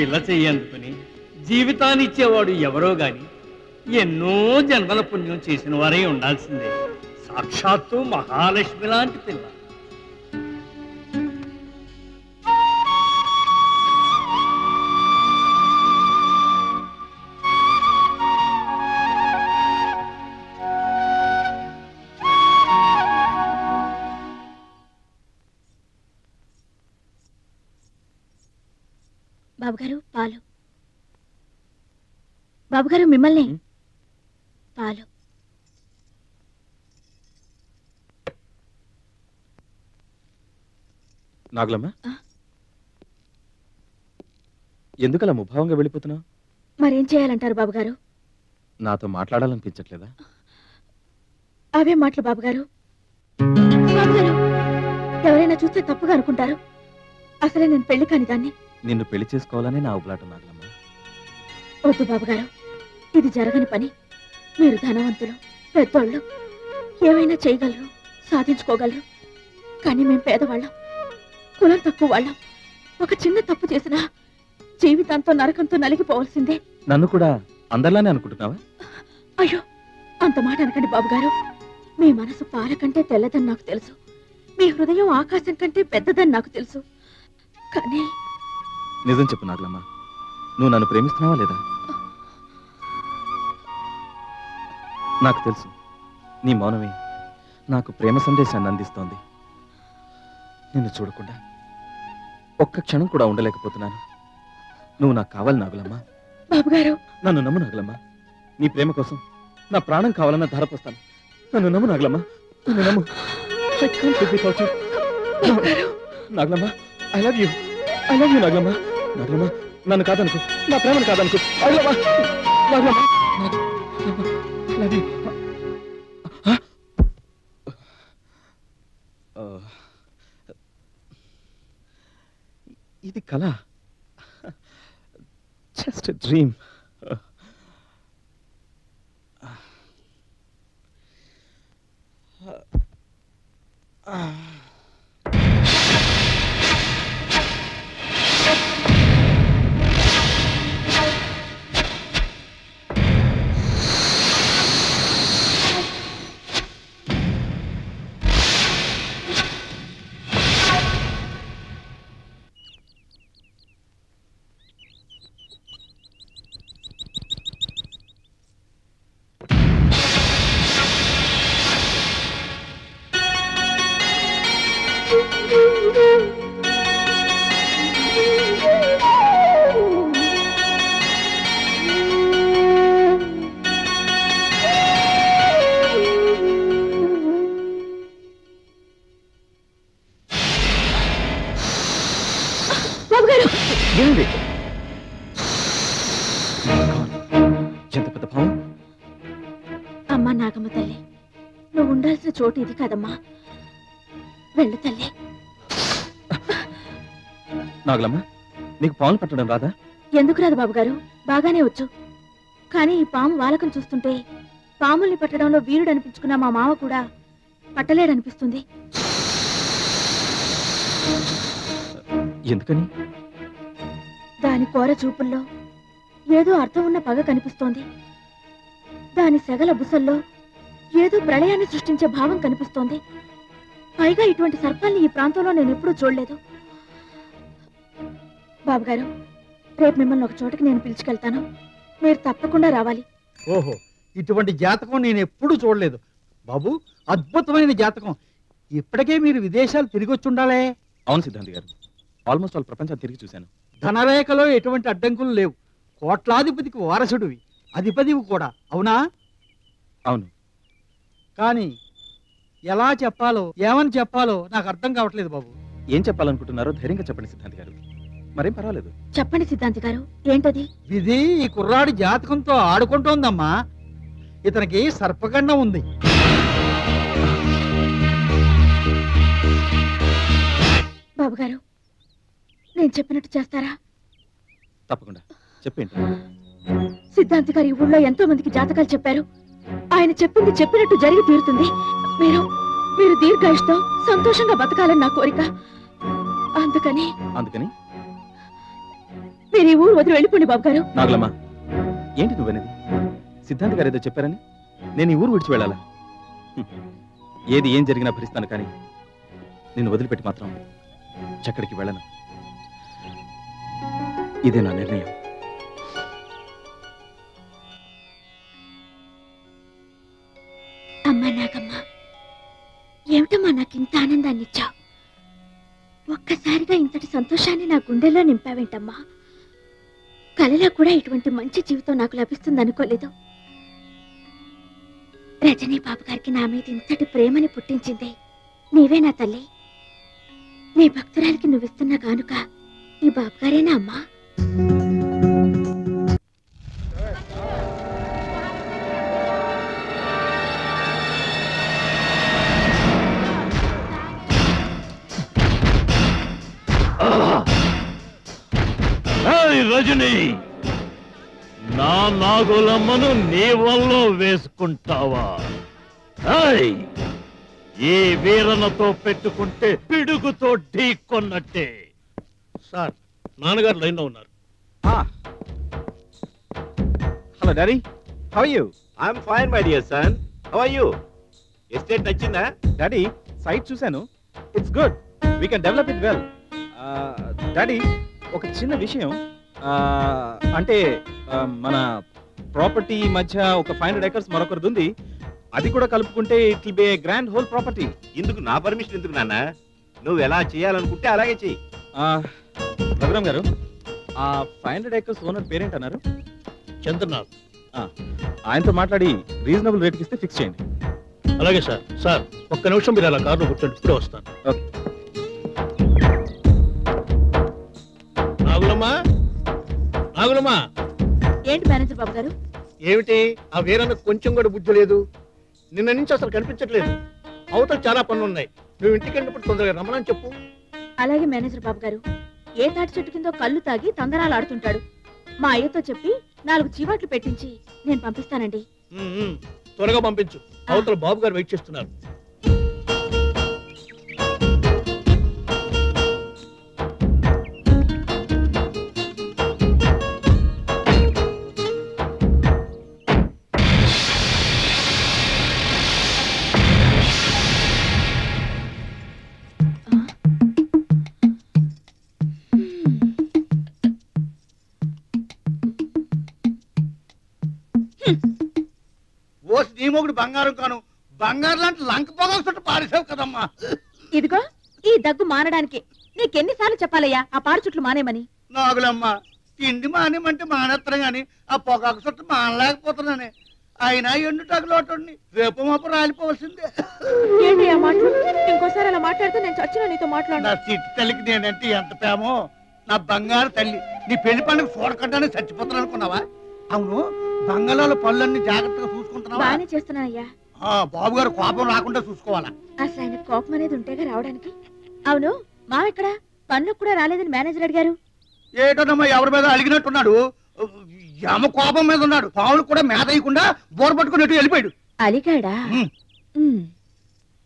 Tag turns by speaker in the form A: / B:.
A: పిల్ల చెయ్యందుకుని జీవితాన్ని ఇచ్చేవాడు ఎవరో గాని ఎన్నో జన్మల పుణ్యం చేసిన వారే ఉండాల్సిందే. సాక్షాత్తు మహాలక్ష్మి లాంటి పిల్ల.
B: బాబుగారు పాలు. బాబుగారు మిమ్మల్ని. పాలు.
C: నాగులమ్మ, ఎందుకలా ముభావంగా వెళ్ళిపోతున్నావు?
B: మరేం చేయాలంటారు బాబుగారు?
C: నాతో మాట్లాడాలనిపించట్లేదా?
B: అవే మాటలు బాబుగారు. బాబుగారు, ఎవరైనా చూస్తే తప్పుగా అనుకుంటారు. అసలే నేను పెళ్లి కాని దాన్ని.
C: నిన్ను పెళ్లి చేసుకోవాలని నా ఉబలాట నాగులమ్మ.
B: వద్దు బాబుగారు, ఇది జరగని పని. మీరు ధనవంతులు, పెద్దోళ్ళు, ఏమైనా చేయగలరు, సాధించుకోగలరు. కానీ మేము పేదవాళ్ళం, కులం తక్కువ వాళ్ళం. ఒక చిన్న తప్పు చేసినా జీవితాంతో నరకంతో నలిగిపోవాల్సిందే.
C: నన్ను కూడా అందరిలానే అనుకుంటున్నావా?
B: అయ్యో, అంత మాట అనకండి బాబుగారు. మీ మనసు పాల కంటే తెల్లదని నాకు తెలుసు. మీ హృదయం ఆకాశం కంటే పెద్దదని నాకు తెలుసు. కానీ
C: నిజం చెప్పు నాగులమ్మ, నువ్వు నన్ను ప్రేమిస్తున్నావా లేదా? నాకు తెలుసు, నీ మౌనమే నాకు ప్రేమ సందేశాన్ని అందిస్తోంది. నిన్ను చూడకుండా ఒక్క క్షణం కూడా ఉండలేకపోతున్నాను. నువ్వు నాకు కావాలి నాగులమ్మ.
B: బాబుగారు,
C: నన్ను నమ్ము నాగులమ్మ. నీ ప్రేమ కోసం నా ప్రాణం కావాలన్న ధారపోస్తాను. నన్ను నమ్ము నాగులమ్మ, నన్ను నమ్ము. Nagulamma, I love you, I love you Nagulamma. Nagulamma, నన్ను కాదనుకో, నా ప్రేమను కాదనుకో. Nagulamma, Nagulamma, I love you. ఇది కళ, జస్ట్ ఎ డ్రీమ్.
B: అమ్మా నాగమ్మ తల్లి, నువ్వు ఉండాల్సిన చోటు ఇది కాదమ్మా. వెళ్ళు తల్లి.
C: నాగులమ్మ, నీకు పాములు పట్టడం రాదా?
B: ఎందుకు రాదు బాబుగారు, బాగానే వచ్చు. కానీ ఈ పాము వాలకం చూస్తుంటే పాముల్ని పట్టడంలో వీరుడు అనిపించుకున్న మా మామ కూడా పట్టలేడనిపిస్తుంది.
C: ఎందుకని?
B: దాని కోర చూపుల్లో ఏదో అర్థం ఉన్న పగ కనిపిస్తోంది. దాని సెగల బుసల్లో ఏదో ప్రళయాన్ని సృష్టించే భావం కనిపిస్తోంది. పైగా ఇటువంటి సర్పాల్ని ఈ ప్రాంతంలో నేను ఎప్పుడూ చూడలేదు. బాబుగారు, రేపు మిమ్మల్ని ఒక చోటకి నేను పిలుచుకెళ్తాను. మీరు తప్పకుండా రావాలి.
D: ఓహో, ఇటువంటి జాతకం నేను ఎప్పుడూ చూడలేదు బాబు. అద్భుతమైన జాతకం. ఇప్పటికే మీరు విదేశాలు తిరిగి వచ్చి ఉండాలే.
C: అవును సిద్ధాంతి గారు, ఆల్మోస్ట్ ఆల్ ప్రపంచాన్ని తిరిగి చూశాను.
D: ధనరేఖలో ఎటువంటి అడ్డంకులు లేవు. కోట్లాధిపతికి వారసుడివి, అధిపతివి కూడా, అవునా?
C: అవును.
D: కానీ ఎలా చెప్పాలో ఏమని చెప్పాలో నాకు అర్థం కావట్లేదు బాబు.
C: ఏం చెప్పాలనుకుంటున్నారో ధైర్యంగా చెప్పండి సిద్ధాంతి గారు, మరేం పర్వాలేదు.
B: చెప్పండి సిద్ధాంతి గారు, ఏంటది?
D: విధి ఈ కుర్రాడి జాతకంతో ఆడుకుంటోందమ్మా. ఇతనికి సర్పగండం ఉంది.
B: బాబుగారు, నేను చెప్పినట్టు చేస్తారా?
C: తప్పకుండా చెప్పండి.
B: సిద్ధాంతి గారు ఈ ఊళ్ళో ఎంతో మందికి జాతకాలు చెప్పారు. ఆయన చెప్పింది చెప్పినట్టు జరిగి తీరుతుంది. మీరు దీర్ఘాయుష్తో సంతోషంగా బతకాలని నా కోరిక. అందుకని మీరు ఈ ఊరు వదిలి వెళ్ళిపోండి బాబు గారు.
C: నాగలమ్మ, ఏంటి నువ్వనేది? సిద్ధాంత్ గారు ఏదో చెప్పారని నేను ఈ ఊరు విడిచి వెళ్ళాలా? ఏది ఏం జరిగినా భరిస్తాను, కానీ నిన్ను వదిలిపెట్టి మాత్రం చక్కడికి వెళ్ళను. ఇదే నా నిర్ణయం.
B: అమ్మా నాగమ్మ, ఏమిటమ్మా నాకు ఇంత ఆనందాన్ని ఇచ్చావు? ఒక్కసారిగా ఇంతటి సంతోషాన్ని నా గుండెల్లో నింపావేంటమ్మా? కలలో కూడా ఇటువంటి మంచి జీవితం నాకు లభిస్తుంది అనుకోలేదు. రజనీ బాబు గారికి నా మీద ఇంతటి ప్రేమని పుట్టించింది నీవే నా తల్లి. నీ భక్తురాలికి నువ్విస్తున్న కానుక ఈ బాబు గారేనా అమ్మా?
A: రజనీ, నా నాగులమ్మను నీ వల్ల వేసుకుంటావా? ఈ వీరనతో పెట్టుకుంటే పిడుగుతో ఢీకొన్నట్టే. సార్, నాన్నగారు లైన్లో ఉన్నారు.
C: Hello daddy, how are you?
E: I'm fine my dear son. How are you? Estate నచ్చిందా?
C: డాడీ, సైట్ చూశాను. It's good. We can develop it well. Daddy, ఒక చిన్న విషయం. అంటే మన ప్రాపర్టీ మధ్య ఒక 500 acres మరొకరిది ఉంది. అది కూడా కలుపుకుంటే it will be A grand whole property.
E: ఇందుకు నా పర్మిషన్ ఎందుకు నాన్న? నువ్వు ఎలా చేయాలనుకుంటే అలాగే చెయ్యి.
C: రఘురామ్ గారు, ఆ 500 acres ఓనర్ పేరేంటి అన్నారు?
A: చంద్రనాథ్.
C: ఆయనతో మాట్లాడి రీజనబుల్ రేట్కి ఇస్తే ఫిక్స్ చేయండి.
A: అలాగే సార్. సార్, ఒక్క నిమిషం మీరు అలా కారులో కూర్చోండి, ఇప్పుడే వస్తాను.
C: ఓకే.
A: నాగులమ్మా, నాగులమ్మా.
B: ఏంటి మేనేజర్ బాబు గారు?
A: ఏమిటి, ఆ వీరన్నకు కొంచెం కూడా బుద్ధి లేదు. నిన్న నుంచి అసలు కనిపించట్లేదు. అవతల చాలా పనులు ఉన్నాయి. నువ్వు ఇంటికి వెళ్ళినప్పుడు తొందరగా రమ్మని చెప్పు.
B: అలాగే మేనేజర్ బాబు గారు. ఏ తాటి చెట్టు కిందో కళ్ళు తాగి తందనాలు ఆడుతుంటాడు. మా అయ్యతో చెప్పి 4 చీవాట్లు పెట్టించి నేను పంపిస్తానండి.
A: త్వరగా పంపించు. అవతల బాబు గారు వెయిట్ చేస్తున్నారు.
D: నీమొకటి బంగారం కాను, బంగారం లాంటి లంక పొగలు పారేసావు కదమ్మా.
B: ఇదిగో ఈ దగ్గు మానడానికి నీకెన్నిసార్లు చెప్పాలయ్యా ఆ పాడు చుట్లు మానేమని?
D: నాగులమ్మ, తిండి మానేమంటే మానేస్తాను గాని ఆ పొగాకు చుట్టూ మానలేకపోతున్నానే. అయినా ఎండుటాకులు ఒకటి రేపు మాపు రాలిపోవలసిందే.
B: ఏంటి ఆ మాటలు? ఇంకోసారి అలా మాట్లాడితే నేను చచ్చిన నీతో మాట్లాడు.
D: నా చిట్టి తల్లికి నేనంటే ఎంత ప్రేమో. నా బంగారు తల్లి, నీ పెళ్లి పండుగ చూడకుండానే చచ్చిపోతాను అనుకున్నావా? అవును, బంగాళాల పళ్ళన్నీ జాగ్రత్తగా చూసుకుంటున్నావా?
B: బాగానే చేస్తున్నానయ్యా.
D: బాబు గారు కోపం రాకుండా చూసుకోవాలా?
B: అసలు ఆయన కోపం అనేది ఉంటేగా రావడానికి. అవును, మా ఇక్కడ పనులకు కూడా రాలేదని మేనేజర్ అడిగారు.
D: ఏటోనమ్మా, ఎవరి మీద అలిగినట్టున్నాడు. యమ కోపం మీద ఉన్నాడు. పావులు కూడా మేత వేయకుండా బోర్ పట్టుకున్నట్టు వెళ్ళిపోయాడు.
B: అలిగాడా?